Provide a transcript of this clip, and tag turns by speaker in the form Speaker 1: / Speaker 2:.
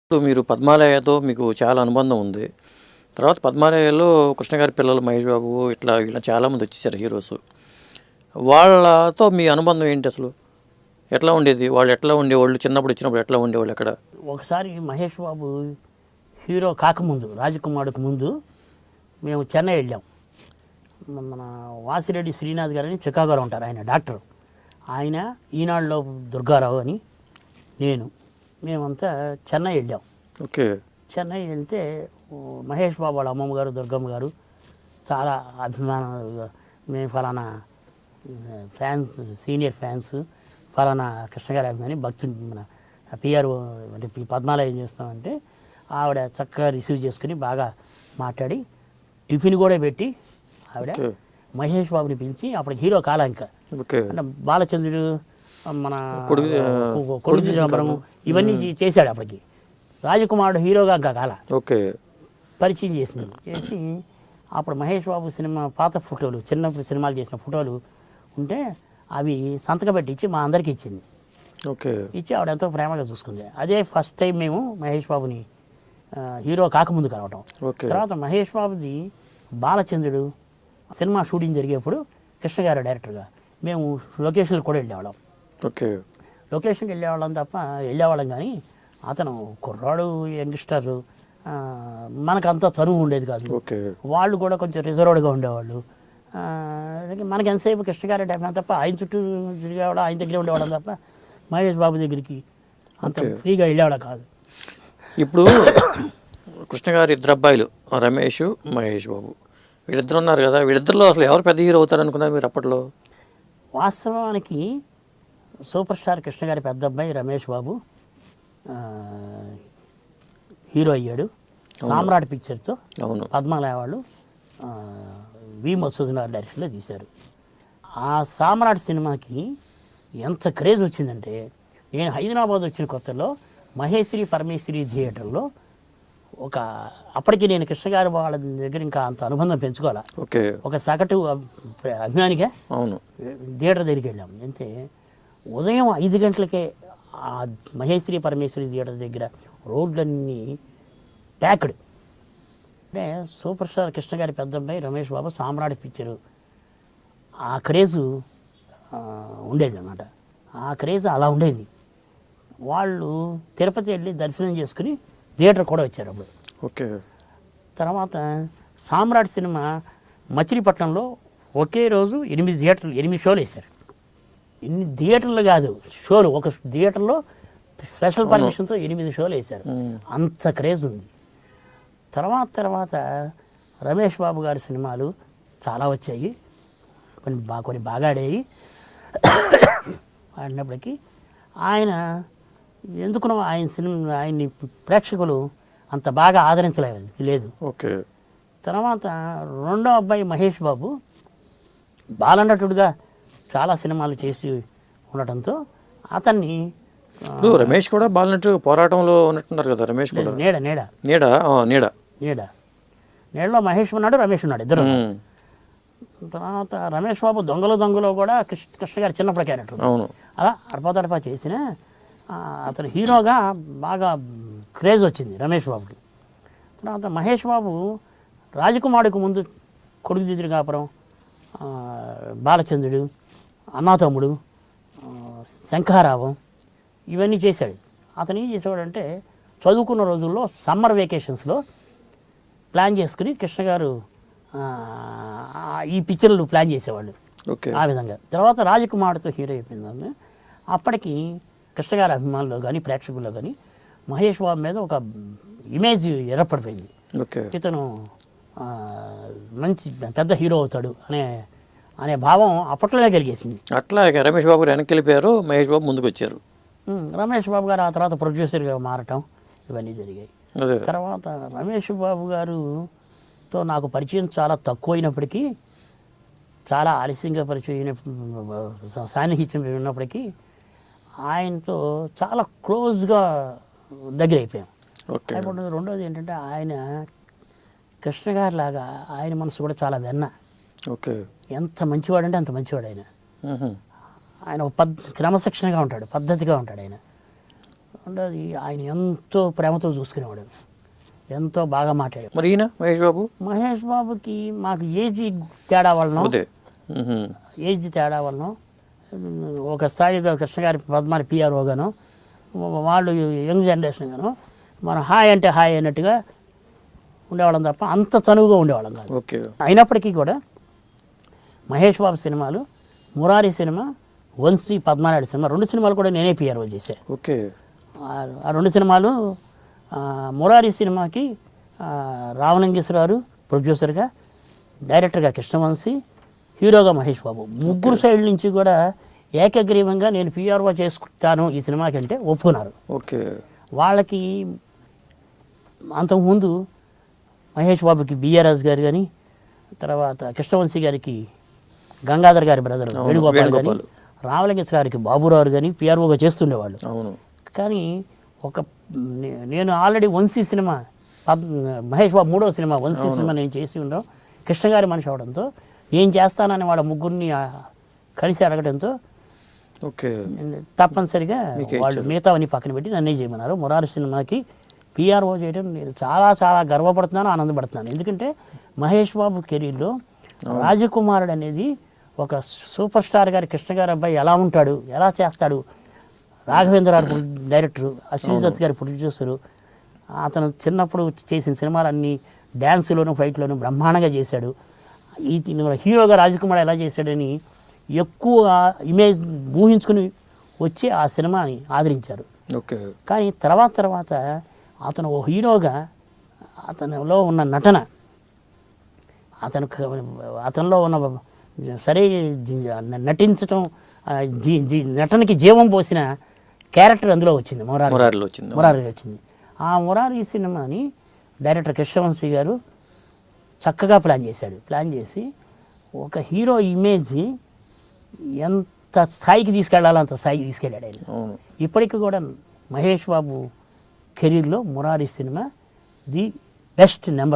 Speaker 1: ఇప్పుడు మీరు పద్మాలయతో మీకు చాలా అనుబంధం ఉంది. తర్వాత పద్మాలయలో కృష్ణ గారి పిల్లలు మహేష్ బాబు ఇట్లా ఇలా చాలామంది వచ్చేసారు హీరోస్. వాళ్ళతో మీ అనుబంధం ఏంటి అసలు? ఎట్లా ఉండేది? వాళ్ళు ఎట్లా ఉండేవాళ్ళు? చిన్నప్పుడు వచ్చినప్పుడు ఎట్లా ఉండేవాళ్ళు అక్కడ?
Speaker 2: ఒకసారి మహేష్ బాబు హీరో కాకముందు రాజకుమారుడికి ముందు మేము చెన్నై వెళ్ళాం. మన వాసిరెడ్డి శ్రీనాథ్ గారని చికాగోలో ఉంటారు, ఆయన డాక్టర్. ఆయన ఈనాడులో దుర్గారావు అని మేమంతా చెన్నై వెళ్ళాం.
Speaker 1: ఓకే.
Speaker 2: చెన్నై వెళ్తే మహేష్ బాబు వాళ్ళ అమ్మమ్మ గారు దుర్గమ్మ గారు చాలా అభిమానంగా మేము ఫలానా ఫ్యాన్స్, సీనియర్ ఫ్యాన్స్, ఫలానా కృష్ణ గారి అభిమాని భక్తులు, మన పిఆర్ అంటే పద్మాలయం చేస్తామంటే ఆవిడ చక్కగా రిసీవ్ చేసుకుని బాగా మాట్లాడి టిఫిన్ కూడా పెట్టి ఆవిడ మహేష్ బాబుని పిలిచి, అప్పుడు హీరో కాల ఇంకా అంటే బాలచంద్రుడు, మన కొడుకు చిదంబరం ఇవన్నీ చేశాడు. అప్పటికి రాజకుమారుడు హీరోగా ఇంకా కాల పరిచయం చేసి అప్పుడు మహేష్ బాబు సినిమా పాత ఫోటోలు, చిన్నప్పుడు సినిమాలు చేసిన ఫోటోలు ఉంటే అవి సంతకం పెట్టి ఇచ్చి మా అందరికీ ఇచ్చింది. ఇచ్చి ఆవిడ ఎంతో ప్రేమగా చూసుకుంది. అదే ఫస్ట్ టైం మేము మహేష్ బాబుని హీరో కాకముందు కలవటం. తర్వాత మహేష్ బాబుది బాలచంద్రుడు సినిమా షూటింగ్ జరిగేప్పుడు కృష్ణ గారు డైరెక్టర్గా మేము లొకేషన్కి కూడా వెళ్ళేవాళ్ళం. లొకేషన్కి వెళ్ళేవాళ్ళం కానీ అతను కుర్రాడు, యంగ్స్టర్, మనకు అంత తరువు ఉండేది కాదు. వాళ్ళు కూడా కొంచెం రిజర్వ్డ్గా ఉండేవాళ్ళు. మనకి ఎంతసేపు కృష్ణ గారి టైం తప్ప ఆయన చుట్టూ తిరిగేవాడు, ఆయన దగ్గర ఉండేవాళ్ళం తప్ప మహేష్ బాబు దగ్గరికి అంత ఫ్రీగా వెళ్ళేవాడు కాదు.
Speaker 1: ఇప్పుడు కృష్ణ గారి ఇద్దరు అబ్బాయిలు రమేష్, మహేష్ బాబు వీళ్ళిద్దరు ఉన్నారు కదా, వీళ్ళిద్దరిలో అసలు ఎవరు పెద్ద హీరో అవుతారు అనుకున్నారు మీరు అప్పట్లో?
Speaker 2: వాస్తవానికి సూపర్ స్టార్ కృష్ణ గారి పెద్ద అబ్బాయి రమేష్ బాబు హీరో అయ్యాడు. సామ్రాట్ పిక్చర్తో పద్మాలయ వాళ్ళు వి మసూదన్ గారి డైరెక్షన్లో తీశారు. ఆ సామ్రాట్ సినిమాకి ఎంత క్రేజ్ వచ్చిందంటే, నేను హైదరాబాద్ వచ్చిన కొత్తలో మహేశ్వరి పరమేశ్వరి థియేటర్లో అప్పటికి నేను కృష్ణ గారి వాళ్ళ దగ్గర ఇంకా అంత అనుబంధం పెంచుకోవాలి. ఒక సగటు అభిమానిగా థియేటర్ దగ్గరికి వెళ్ళాం. అంటే ఉదయం 5 గంటలకే ఆ మహేశ్వరి పరమేశ్వరి థియేటర్ దగ్గర రోడ్లన్నీ ప్యాక్డ్. అంటే సూపర్ స్టార్ కృష్ణ గారి పెద్ద అబ్బాయి రమేష్ బాబు సామ్రాట్ పిక్చరు ఆ క్రేజు ఉండేది అన్నమాట. ఆ క్రేజ్ అలా ఉండేది. వాళ్ళు తిరుపతి వెళ్ళి దర్శనం చేసుకుని థియేటర్ కూడా వచ్చారు అప్పుడు. తర్వాత సామ్రాట్ సినిమా మచిలీపట్నంలో ఒకే రోజు 8 షోలు వేశారు. ఇన్ని థియేటర్లు కాదు, షోలు ఒక థియేటర్లో స్పెషల్ పర్మిషన్తో 8 షోలు వేశారు. అంత క్రేజ్ ఉంది. తర్వాత రమేష్ బాబు గారి సినిమాలు చాలా వచ్చాయి, కొన్ని బాగా ఆడాయి. ఆడినప్పటికీ ఆయన ఎందుకునో ఆయన్ని ప్రేక్షకులు అంత బాగా ఆదరించలేదు. తర్వాత రెండో అబ్బాయి మహేష్ బాబు బాలనటుడుగా చాలా సినిమాలు చేసి ఉండటంతో అతన్ని
Speaker 1: రమేష్ కూడా బాలనటు పోరాటంలో ఉన్నట్టున్నారు కదా. రమేష్ కూడా
Speaker 2: నీడలో మహేష్ ఉన్నాడు, రమేష్ ఉన్నాడు, ఇద్దరు. తర్వాత రమేష్ బాబు దొంగలో కూడా కృష్ణ గారు చిన్నప్పుడు క్యారెక్టర్ అలా అడపా చేసిన అతను హీరోగా బాగా క్రేజ్ వచ్చింది రమేష్ బాబుకి. తర్వాత మహేష్ బాబు రాజకుమారుడికి ముందు కొడుకు దిద్దురు కాపురం, బాలచంద్రుడు, అన్నాతమ్ముడు, శంఖారావం ఇవన్నీ చేశాడు. అతను ఏం చేసేవాడంటే చదువుకున్న రోజుల్లో సమ్మర్ వెకేషన్స్లో ప్లాన్ చేసుకుని కృష్ణ గారు ఈ పిక్చర్లు ప్లాన్ చేసేవాళ్ళు ఆ విధంగా. తర్వాత రాజకుమారుడితో హీరో అయిపోయింది. అప్పటికి కృష్ణ గారి అభిమానుల్లో కానీ ప్రేక్షకుల్లో కానీ మహేష్ బాబు మీద ఒక ఇమేజ్ ఏర్పడిపోయింది. ఇతను మంచి పెద్ద హీరో అవుతాడు అనే భావం అప్పట్లోనే కలిగేసింది.
Speaker 1: అట్లా రమేష్ బాబు వెనక్కి వెళ్ళిపోయారు, మహేష్ బాబు ముందుకు వచ్చారు.
Speaker 2: రమేష్ బాబు గారు ఆ తర్వాత ప్రొడ్యూసర్గా మారటం ఇవన్నీ జరిగాయి. తర్వాత రమేష్ బాబు గారుతో నాకు పరిచయం చాలా తక్కువైనప్పటికీ, చాలా ఆలస్యంగా పరిచయం సాన్నిహిత్యం ఉన్నప్పటికీ ఆయనతో చాలా క్లోజ్గా దగ్గర అయిపోయాం. అయిపోతుంది. రెండోది ఏంటంటే ఆయన కృష్ణ గారి లాగా ఆయన మనసు కూడా చాలా వెన్న. ఎంత మంచివాడంటే అంత మంచివాడు ఆయన. ఆయన క్రమశిక్షణగా ఉంటాడు, పద్ధతిగా ఉంటాడు ఆయన. అంటే అది ఆయన ఎంతో ప్రేమతో చూసుకునేవాడు, ఎంతో బాగా మాట్లాడాడు.
Speaker 1: మరి ఈయన మహేష్ బాబు?
Speaker 2: మహేష్ బాబుకి మాకు ఏజ్ తేడా వలన,
Speaker 1: అదే
Speaker 2: ఏజ్ తేడా వలన ఒక స్థాయిగా కృష్ణ గారి పద్మాని పిఆర్ఓ గాను, వాళ్ళు యంగ్ జనరేషన్ గాను మనం హాయ్ అంటే హాయ్ అన్నట్టుగా ఉండేవాళ్ళం తప్ప అంత చనువుగా ఉండేవాళ్ళం కాదు.
Speaker 1: ఓకే.
Speaker 2: అయినప్పటికీ కూడా మహేష్ బాబు సినిమాలు, మురారి సినిమా, వంశీ పద్మనాయుడు సినిమా, 2 సినిమాలు కూడా నేనే పిఆర్ఓ చేశాను.
Speaker 1: ఓకే.
Speaker 2: ఆ 2 సినిమాలు, మురారి సినిమాకి రామలింగేశ్వరరావు ప్రొడ్యూసర్గా, డైరెక్టర్గా కృష్ణవంశీ, హీరోగా మహేష్ బాబు, ముగ్గురు సైడ్ నుంచి కూడా ఏకగ్రీవంగా నేను పిఆర్ఓ చేసుకుంటాను ఈ సినిమాకి అంటే ఒప్పుకున్నారు.
Speaker 1: ఓకే.
Speaker 2: వాళ్ళకి అంతకుముందు మహేష్ బాబుకి బిఆర్ఎస్ గారు కానీ, తర్వాత కృష్ణవంశీ గారికి గంగాధర్ గారి బ్రదర్ వేణుగోపాల్ కానీ, రామలింగేశ్వర గారికి బాబురావు కానీ పిఆర్ఓగా చేస్తుండేవాళ్ళు.
Speaker 1: అవును.
Speaker 2: కానీ నేను ఆల్రెడీ వంశీ సినిమా, మహేష్ బాబు 3వ సినిమా వంశీ సినిమా నేను చేసి ఉండడం, కృష్ణ గారి మనిషి అవడంతో నేను చేస్తానని వాళ్ళ ముగ్గురిని కలిసి అడగడంతో
Speaker 1: ఓకే
Speaker 2: తప్పనిసరిగా వాళ్ళు మిగతావన్నీ పక్కన పెట్టి నన్నే చేయమన్నారు. మురారి సినిమాకి పిఆర్ఓ చేయడం నేను చాలా చాలా గర్వపడుతున్నాను, ఆనందపడుతున్నాను. ఎందుకంటే మహేష్ బాబు కెరీర్లో రాజకుమారుడు అనేది ఒక సూపర్ స్టార్ గారి కృష్ణ గారి అబ్బాయి ఎలా ఉంటాడు, ఎలా చేస్తాడు, రాఘవేంద్ర గారు డైరెక్టరు, అశ్విని దత్ గారి ప్రొడ్యూసరు, అతను చిన్నప్పుడు చేసిన సినిమాలన్నీ డ్యాన్సులోను ఫైట్లోను బ్రహ్మాండంగా చేశాడు. ఈ హీరోగా రాజకుమార్ ఎలా చేశాడని ఎక్కువ ఇమేజ్ ఊహించుకుని వచ్చి ఆ సినిమాని ఆదరించారు.
Speaker 1: ఓకే.
Speaker 2: కానీ తర్వాత అతను ఓ హీరోగా అతనిలో ఉన్న నటన, అతనిలో ఉన్న సరే నటించటం, నటనకి జీవం పోసిన క్యారెక్టర్ అందులో వచ్చింది, మురారి వచ్చింది. ఆ మురారి సినిమాని డైరెక్టర్ కృష్ణవంశీ గారు చక్కగా ప్లాన్ చేసి ఒక హీరో ఇమేజ్ ఎంత స్థాయికి తీసుకెళ్లాలో అంత స్థాయికి తీసుకెళ్ళాడు ఆయన. ఇప్పటికీ కూడా మహేష్ బాబు కెరీర్లో Murari cinema the best number